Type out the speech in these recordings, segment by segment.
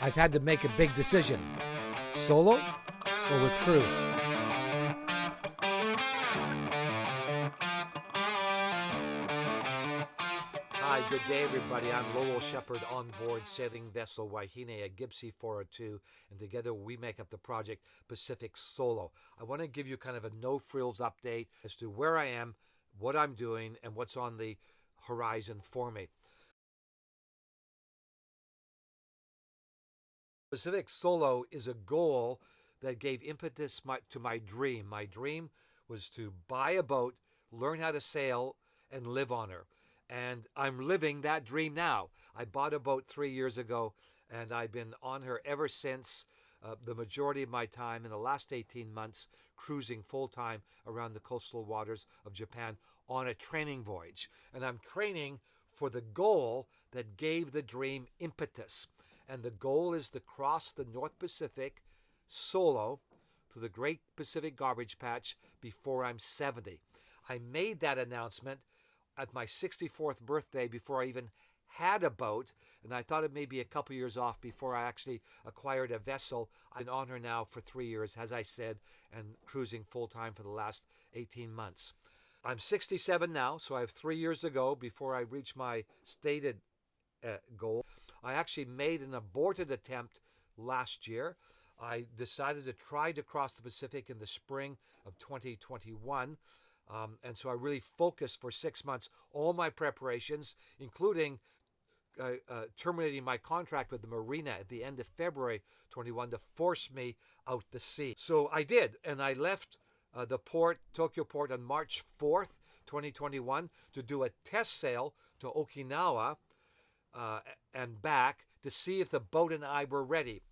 I've had to make a big decision. Solo or with crew? Hi, good day, everybody. I'm Lowell Shepherd on board sailing vessel Wahine at Gibsy 402, and together we make up the project Pacific Solo. I want to give you kind of a no-frills update as to where I am, what I'm doing, and what's on the horizon for me. Pacific Solo is a goal that gave impetus to my dream. My dream was to buy a boat, learn how to sail, and live on her. And I'm living that dream now. I bought a boat 3 years ago, and I've been on her ever since. The majority of my time in the last 18 months cruising full-time around the coastal waters of Japan on a training voyage. And I'm training for the goal that gave the dream impetus. And the goal is to cross the North Pacific solo to the Great Pacific Garbage Patch before I'm 70. I made that announcement at my 64th birthday before I even had a boat, and I thought it may be a couple years off before I actually acquired a vessel. I've been on her now for 3 years, as I said, and cruising full-time for the last 18 months. I'm 67 now, so I have 3 years to go before I reach my stated goal. I actually made an aborted attempt last year. I decided to try to cross the Pacific in the spring of 2021. And so I really focused for 6 months all my preparations, including terminating my contract with the marina at the end of February 21 to force me out to sea. So I did, and I left the port, Tokyo port, on March 4th, 2021 to do a test sail to Okinawa and back to see if the boat and I were ready.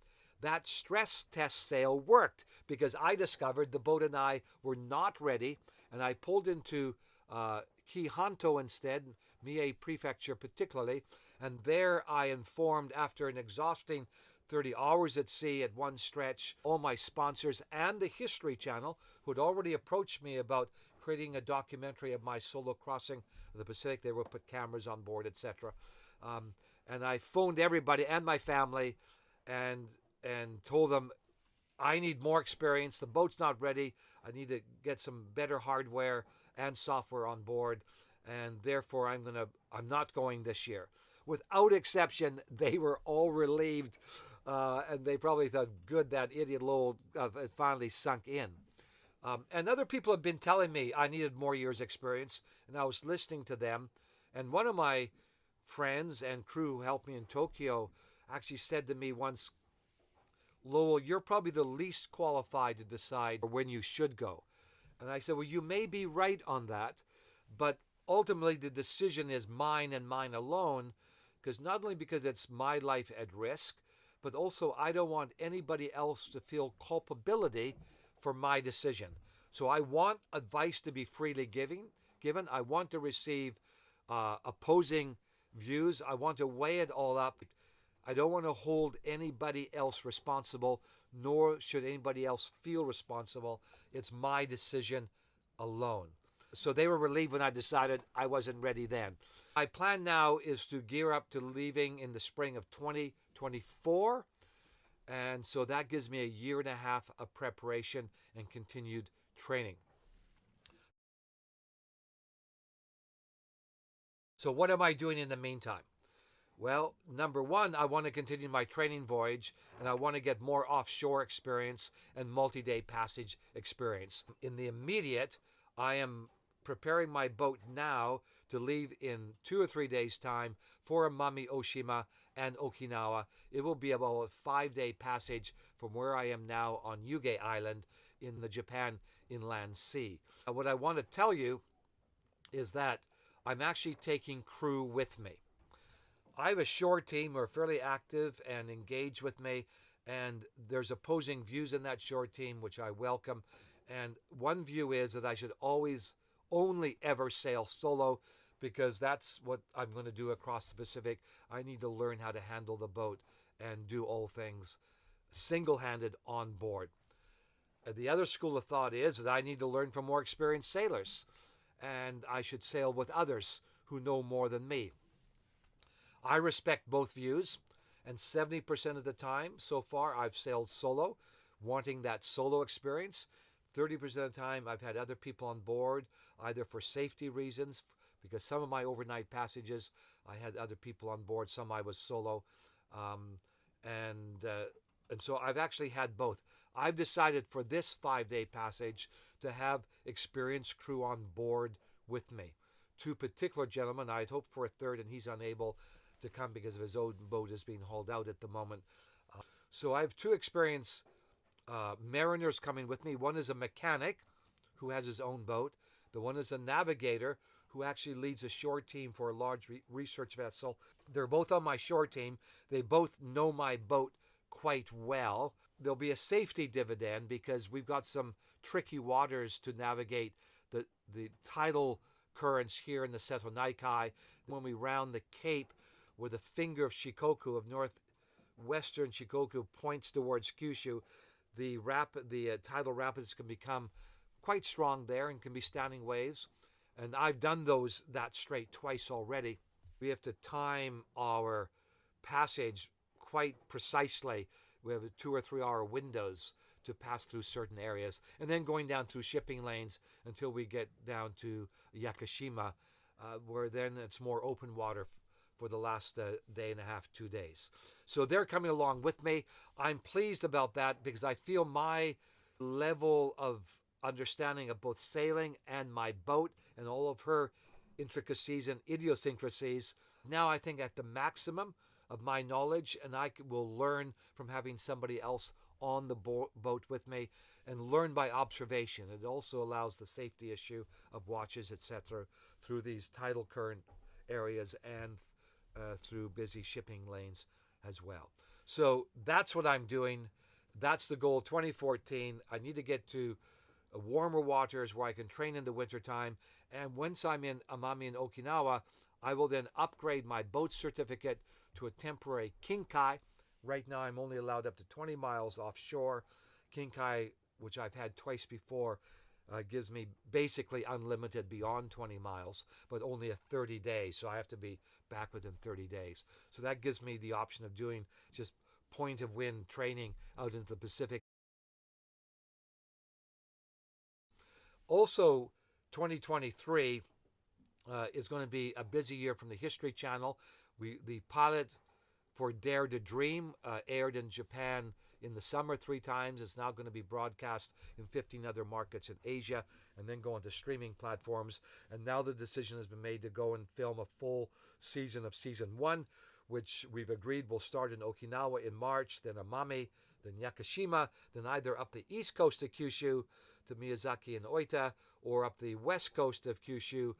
That stress test sail worked because I discovered the boat and I were not ready, and I pulled into Kihanto instead, Mie Prefecture particularly, and there I informed, after an exhausting 30 hours at sea at one stretch, all my sponsors and the History Channel, who had already approached me about creating a documentary of my solo crossing of the Pacific. They will put cameras on board, etc. And I phoned everybody and my family and told them I need more experience. The boat's not ready. I need to get some better hardware and software on board, and therefore I'm not going this year. Without exception, they were all relieved, and they probably thought, good, that idiot Lowell finally sunk in. And other people have been telling me I needed more years' experience, and I was listening to them. And one of my friends and crew who helped me in Tokyo actually said to me once, Lowell, you're probably the least qualified to decide when you should go. And I said, well, you may be right on that, but ultimately the decision is mine and mine alone, because not only because it's my life at risk, but also I don't want anybody else to feel culpability for my decision. So I want advice to be freely given. I want to receive opposing views. I want to weigh it all up. I don't want to hold anybody else responsible, nor should anybody else feel responsible. It's my decision alone. So they were relieved when I decided I wasn't ready then. My plan now is to gear up to leaving in the spring of 2024. And so that gives me a year and a half of preparation and continued training. So what am I doing in the meantime? Well, number one, I want to continue my training voyage, and I want to get more offshore experience and multi-day passage experience. In the immediate, I am preparing my boat now to leave in 2 or 3 days' time for Amami Oshima and Okinawa. It will be about a 5-day passage from where I am now on Yuge Island in the Japan Inland Sea. What I want to tell you is that I'm actually taking crew with me. I have a shore team who are fairly active and engaged with me, and there's opposing views in that shore team, which I welcome. And one view is that I should always only ever sail solo, because that's what I'm going to do across the Pacific. I need to learn how to handle the boat and do all things single-handed on board. The other school of thought is that I need to learn from more experienced sailors, and I should sail with others who know more than me. I respect both views, And 70% of the time so far, I've sailed solo, wanting that solo experience. 30% of the time, I've had other people on board, either for safety reasons, because some of my overnight passages, I had other people on board, some I was solo. And so I've actually had both. I've decided for this 5-day passage to have experienced crew on board with me. Two particular gentlemen, I'd hoped for a third, and he's unable to come because of his own boat is being hauled out at the moment. So I have two experienced mariners coming with me. One is a mechanic who has his own boat. The one is a navigator who actually leads a shore team for a large research vessel. They're both on my shore team. They both know my boat quite well. There'll be a safety dividend because we've got some tricky waters to navigate the tidal currents here in the Seto Naikai. When we round the cape where the finger of Shikoku, of northwestern Shikoku, points towards Kyushu, the tidal rapids can become quite strong there and can be standing waves. And I've done that strait twice already. We have to time our passage quite precisely. We have 2 or 3 hour windows to pass through certain areas, and then going down through shipping lanes until we get down to Yakushima, where then it's more open water for the last day and a half, 2 days. So they're coming along with me. I'm pleased about that because I feel my level of understanding of both sailing and my boat and all of her intricacies and idiosyncrasies, now I think at the maximum of my knowledge, and I will learn from having somebody else on the boat with me and learn by observation. It also allows the safety issue of watches, etc., through these tidal current areas and through busy shipping lanes as well. So that's what I'm doing. That's the goal 2014. I need to get to warmer waters where I can train in the wintertime. And once I'm in Amami and Okinawa, I will then upgrade my boat certificate to a temporary Kinkai. Right now, I'm only allowed up to 20 miles offshore. Kinkai, which I've had twice before, gives me basically unlimited beyond 20 miles, but only a 30 days. So I have to be back within 30 days. So that gives me the option of doing just point of wind training out into the Pacific. Also, 2023 is going to be a busy year from the History Channel. The pilot for Dare to Dream aired in Japan in the summer 3 times. It's now going to be broadcast in 15 other markets in Asia and then go into streaming platforms. And now the decision has been made to go and film a full season of season 1, which we've agreed will start in Okinawa in March, then Amami, then Yakushima, then either up the east coast of Kyushu to Miyazaki and Oita, or up the west coast of Kyushu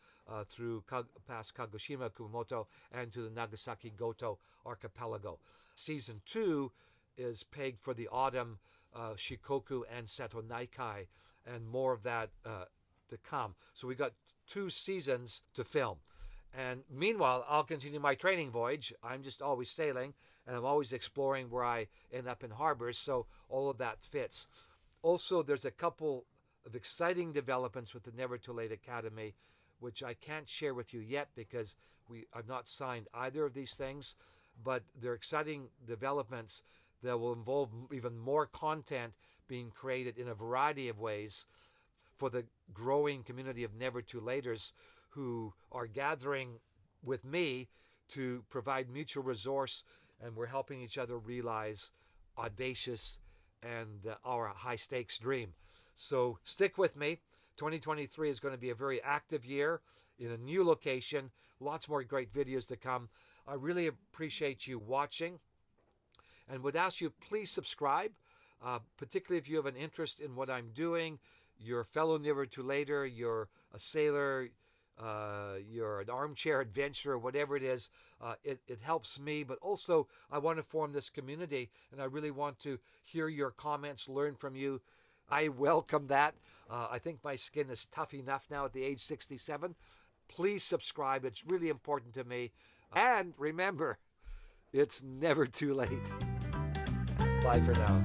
through past Kagoshima, Kumamoto, and to the Nagasaki Goto archipelago. Season 2 is pegged for the autumn, Shikoku and Seto Naikai, and more of that to come. So we got 2 seasons to film. And meanwhile, I'll continue my training voyage. I'm just always sailing, and I'm always exploring where I end up in harbors, so all of that fits. Also, there's a couple of exciting developments with the Never Too Late Academy, which I can't share with you yet because I've not signed either of these things, but they're exciting developments that will involve even more content being created in a variety of ways for the growing community of Never Too Laters who are gathering with me to provide mutual resource, and we're helping each other realize audacious and our high-stakes dream. So stick with me. 2023 is going to be a very active year in a new location. Lots more great videos to come. I really appreciate you watching and would ask you please subscribe, particularly if you have an interest in what I'm doing. You're a fellow Never Too Later, you're a sailor, you're an armchair adventurer, whatever it is, it helps me. But also, I want to form this community, and I really want to hear your comments, learn from you. I welcome that. I think my skin is tough enough now at the age 67. Please subscribe. It's really important to me. And remember, it's never too late. Bye for now.